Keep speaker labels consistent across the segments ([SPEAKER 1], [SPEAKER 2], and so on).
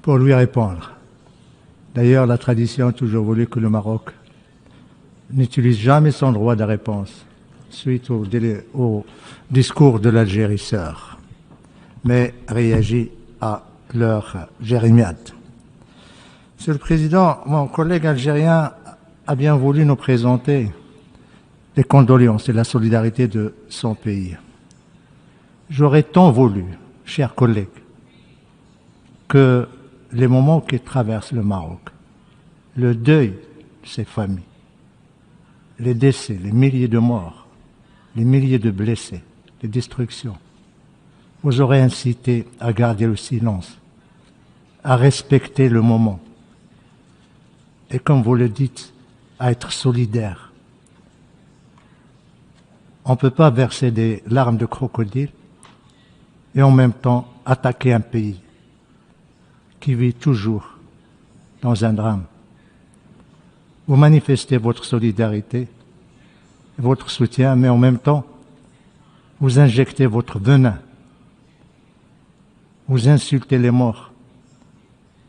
[SPEAKER 1] pour lui répondre. D'ailleurs, la tradition a toujours voulu que le Maroc n'utilise jamais son droit de réponse suite au discours de l'Algérie sœur, mais réagit à leur jérémiade. Monsieur le Président, mon collègue algérien a bien voulu nous présenter les condoléances et la solidarité de son pays. J'aurais tant voulu, chers collègues, que les moments qui traversent le Maroc, le deuil de ces familles, les décès, les milliers de morts, les milliers de blessés, les destructions, vous aurez incité à garder le silence, à respecter le moment, et comme vous le dites, à être solidaire. On ne peut pas verser des larmes de crocodile et en même temps attaquer un pays qui vit toujours dans un drame. Vous manifestez votre solidarité, votre soutien, mais en même temps, vous injectez votre venin. Vous insultez les morts.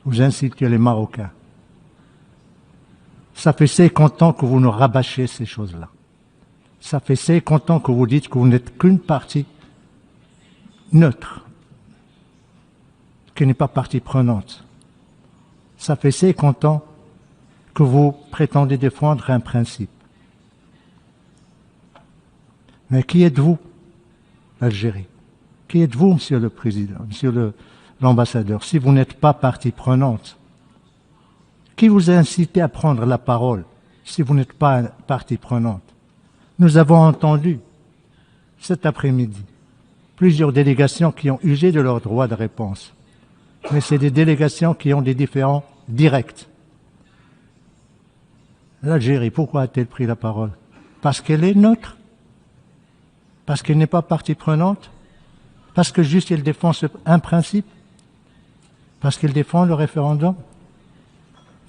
[SPEAKER 1] Vous insultez les Marocains. Ça fait 50 ans que vous nous rabâchez ces choses-là. Ça fait 50 ans que vous dites que vous n'êtes qu'une partie neutre, qui n'est pas partie prenante. Ça fait 50 ans que vous prétendez défendre un principe. Mais qui êtes-vous, l'Algérie? Qui êtes-vous, Monsieur le Président, Monsieur l'ambassadeur, si vous n'êtes pas partie prenante? Qui vous a incité à prendre la parole si vous n'êtes pas partie prenante? Nous avons entendu cet après-midi plusieurs délégations qui ont usé de leur droit de réponse. Mais c'est des délégations qui ont des différends directs. L'Algérie, pourquoi a-t-elle pris la parole? Parce qu'elle est neutre? Parce qu'elle n'est pas partie prenante? Parce que juste elle défend un principe? Parce qu'elle défend le référendum?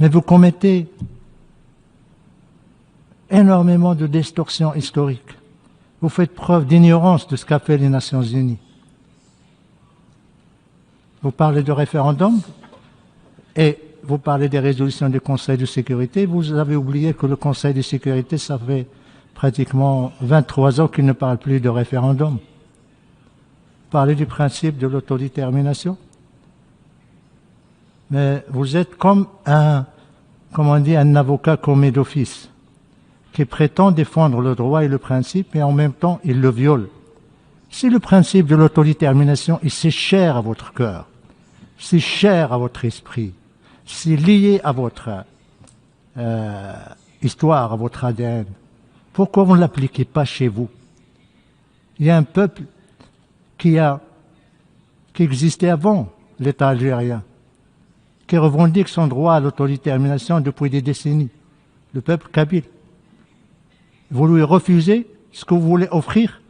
[SPEAKER 1] Mais vous commettez énormément de distorsions historiques. Vous faites preuve d'ignorance de ce qu'a fait les Nations Unies. Vous parlez de référendum et vous parlez des résolutions du Conseil de sécurité. Vous avez oublié que le Conseil de sécurité, ça fait pratiquement 23 ans qu'il ne parle plus de référendum. Vous parlez du principe de l'autodétermination. Mais vous êtes comme un avocat commis d'office qui prétend défendre le droit et le principe, et en même temps, il le viole. Si le principe de l'autodétermination est si cher à votre cœur, si cher à votre esprit, si lié à votre histoire, à votre ADN, pourquoi vous ne l'appliquez pas chez vous? Il y a un peuple qui existait avant l'État algérien, qui revendique son droit à l'autodétermination depuis des décennies, le peuple kabyle. Vous lui refusez ce que vous voulez offrir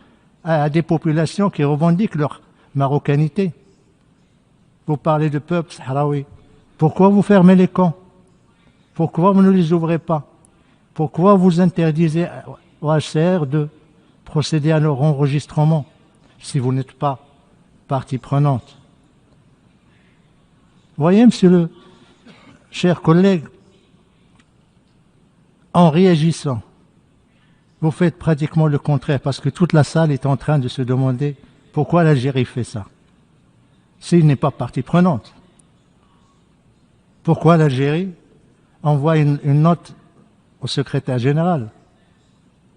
[SPEAKER 1] à des populations qui revendiquent leur marocanité. Vous parlez de peuple sahraoui. Pourquoi vous fermez les camps? Pourquoi vous ne les ouvrez pas? Pourquoi vous interdisez au HCR de procéder à leur enregistrement si vous n'êtes pas partie prenante? Voyez, monsieur le cher collègue, en réagissant, vous faites pratiquement le contraire, parce que toute la salle est en train de se demander pourquoi l'Algérie fait ça, s'il n'est pas partie prenante. Pourquoi l'Algérie envoie une note au secrétaire général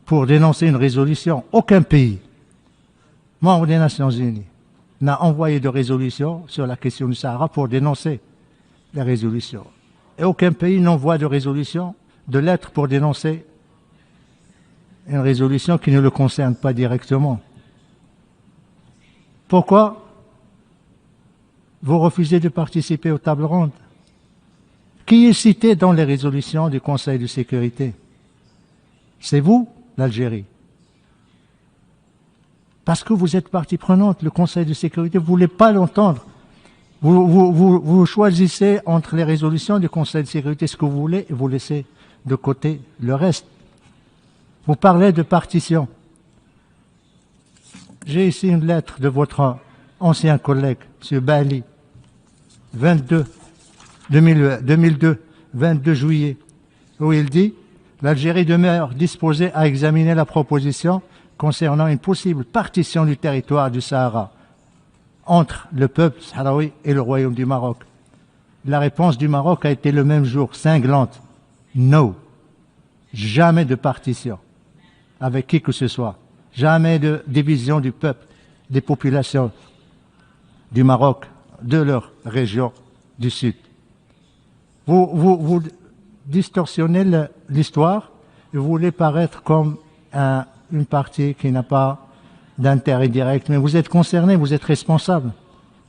[SPEAKER 1] pour dénoncer une résolution? Aucun pays, membre des Nations Unies, n'a envoyé de résolution sur la question du Sahara pour dénoncer les résolutions. Et aucun pays n'envoie de résolution, de lettres pour dénoncer une résolution qui ne le concerne pas directement. Pourquoi vous refusez de participer aux tables rondes? Qui est cité dans les résolutions du Conseil de sécurité? C'est vous, l'Algérie. Parce que vous êtes partie prenante, le Conseil de sécurité, vous ne voulez pas l'entendre. Vous choisissez entre les résolutions du Conseil de sécurité ce que vous voulez et vous laissez de côté le reste. Vous parlez de partition. J'ai ici une lettre de votre ancien collègue, M. Bali, 22 2002, 22 juillet, où il dit « L'Algérie demeure disposée à examiner la proposition concernant une possible partition du territoire du Sahara entre le peuple sahraoui et le Royaume du Maroc. » La réponse du Maroc a été le même jour, cinglante. « No, jamais de partition avec qui que ce soit, jamais de division du peuple, des populations du Maroc, de leur région du Sud. » Vous distorsionnez l'histoire et vous voulez paraître comme une partie qui n'a pas d'intérêt direct, mais vous êtes concerné, vous êtes responsable.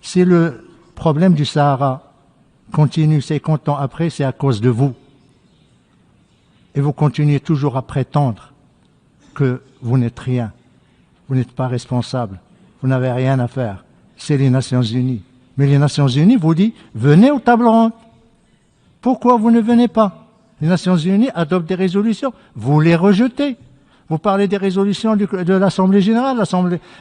[SPEAKER 1] Si le problème du Sahara continue 50 ans après, c'est à cause de vous. Et vous continuez toujours à prétendre que vous n'êtes rien, vous n'êtes pas responsable, vous n'avez rien à faire. C'est les Nations Unies. Mais les Nations Unies vous disent, venez aux tables rondes. Pourquoi vous ne venez pas? Les Nations Unies adoptent des résolutions, vous les rejetez. Vous parlez des résolutions de l'Assemblée générale,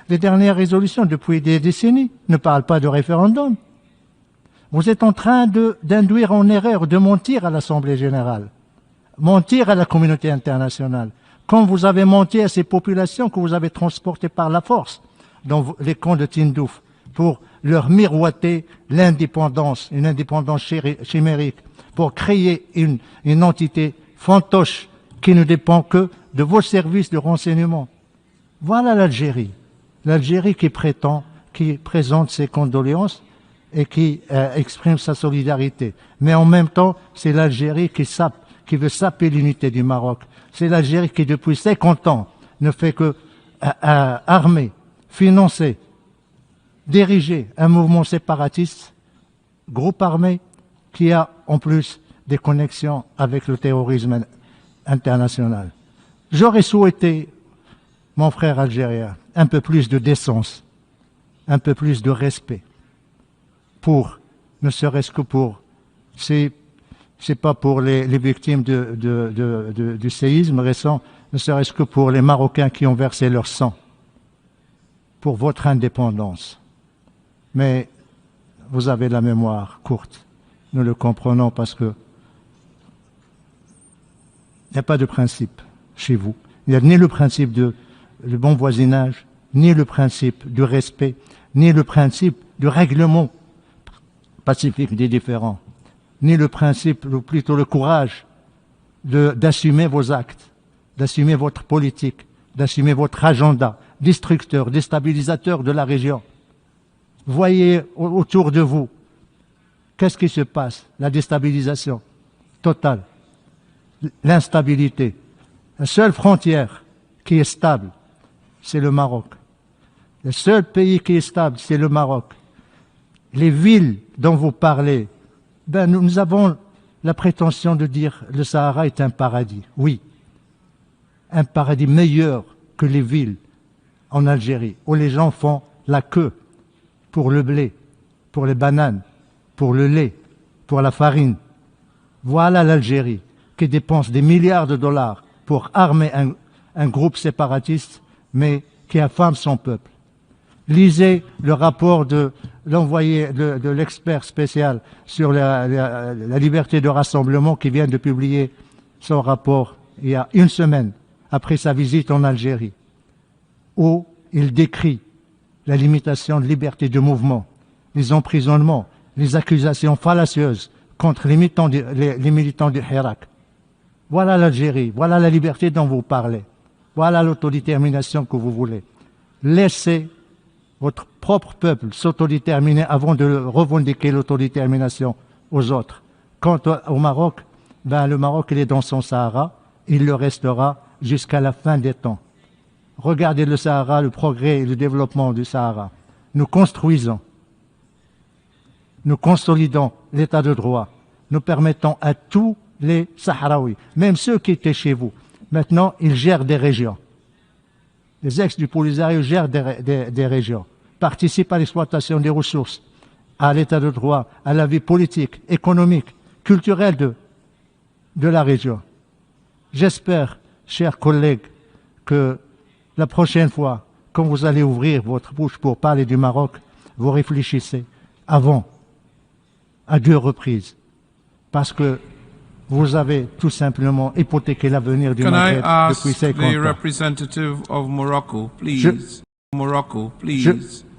[SPEAKER 1] les dernières résolutions depuis des décennies ne parlent pas de référendum. Vous êtes en train d'induire en erreur, de mentir à l'Assemblée générale, mentir à la communauté internationale, comme vous avez menti à ces populations que vous avez transportées par la force dans les camps de Tindouf pour leur miroiter l'indépendance, une indépendance chimérique, pour créer une entité fantoche qui ne dépend que de vos services de renseignement. Voilà l'Algérie. L'Algérie qui présente ses condoléances et qui exprime sa solidarité. Mais en même temps, c'est l'Algérie qui veut saper l'unité du Maroc. C'est l'Algérie qui, depuis 50 ans, ne fait que armer, financer, diriger un mouvement séparatiste, groupe armé, qui a en plus des connexions avec le terrorisme international. J'aurais souhaité, mon frère algérien, un peu plus de décence, un peu plus de respect, ne serait-ce que pour, c'est pas pour les victimes du séisme récent, ne serait-ce que pour les Marocains qui ont versé leur sang, pour votre indépendance. Mais vous avez la mémoire courte. Nous le comprenons parce que il n'y a pas de principe chez vous. Il n'y a ni le principe de bon voisinage, ni le principe du respect, ni le principe du règlement pacifique des différends, ni le principe, ou plutôt le courage d'assumer vos actes, d'assumer votre politique, d'assumer votre agenda destructeur, déstabilisateur de la région. Voyez autour de vous, qu'est-ce qui se passe? La déstabilisation totale, l'instabilité. La seule frontière qui est stable, c'est le Maroc. Le seul pays qui est stable, c'est le Maroc. Les villes dont vous parlez, nous avons la prétention de dire que le Sahara est un paradis. Oui, un paradis meilleur que les villes en Algérie, où les gens font la queue pour le blé, pour les bananes, pour le lait, pour la farine. Voilà l'Algérie qui dépense des milliards de dollars pour armer un groupe séparatiste, mais qui affame son peuple. Lisez le rapport de l'envoyé de l'expert spécial sur la liberté de rassemblement qui vient de publier son rapport il y a une semaine après sa visite en Algérie, où il décrit la limitation de liberté de mouvement, les emprisonnements, les accusations fallacieuses contre les militants du Hirak. Voilà l'Algérie, voilà la liberté dont vous parlez, voilà l'autodétermination que vous voulez. Laissez votre propre peuple s'autodéterminer avant de revendiquer l'autodétermination aux autres. Quant au Maroc, le Maroc il est dans son Sahara, il le restera jusqu'à la fin des temps. Regardez le Sahara, le progrès et le développement du Sahara. Nous construisons, nous consolidons l'état de droit, nous permettons à tous les Sahraouis, même ceux qui étaient chez vous, maintenant ils gèrent des régions. Les ex du Polisario gèrent des régions, participent à l'exploitation des ressources, à l'état de droit, à la vie politique, économique, culturelle de la région. J'espère, chers collègues, que la prochaine fois, quand vous allez ouvrir votre bouche pour parler du Maroc, vous réfléchissez avant, à 2 reprises, parce que vous avez tout simplement hypothéqué l'avenir du
[SPEAKER 2] Can I
[SPEAKER 1] Maghreb
[SPEAKER 2] ask
[SPEAKER 1] depuis 50
[SPEAKER 2] the
[SPEAKER 1] ans.
[SPEAKER 2] representative of Morocco, please,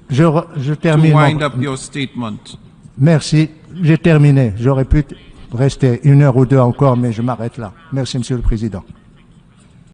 [SPEAKER 1] Je
[SPEAKER 2] to
[SPEAKER 1] termine.
[SPEAKER 2] wind up your statement?
[SPEAKER 1] Merci, j'ai terminé. J'aurais pu rester 1 heure ou 2 encore, mais je m'arrête là. Merci, Monsieur le Président.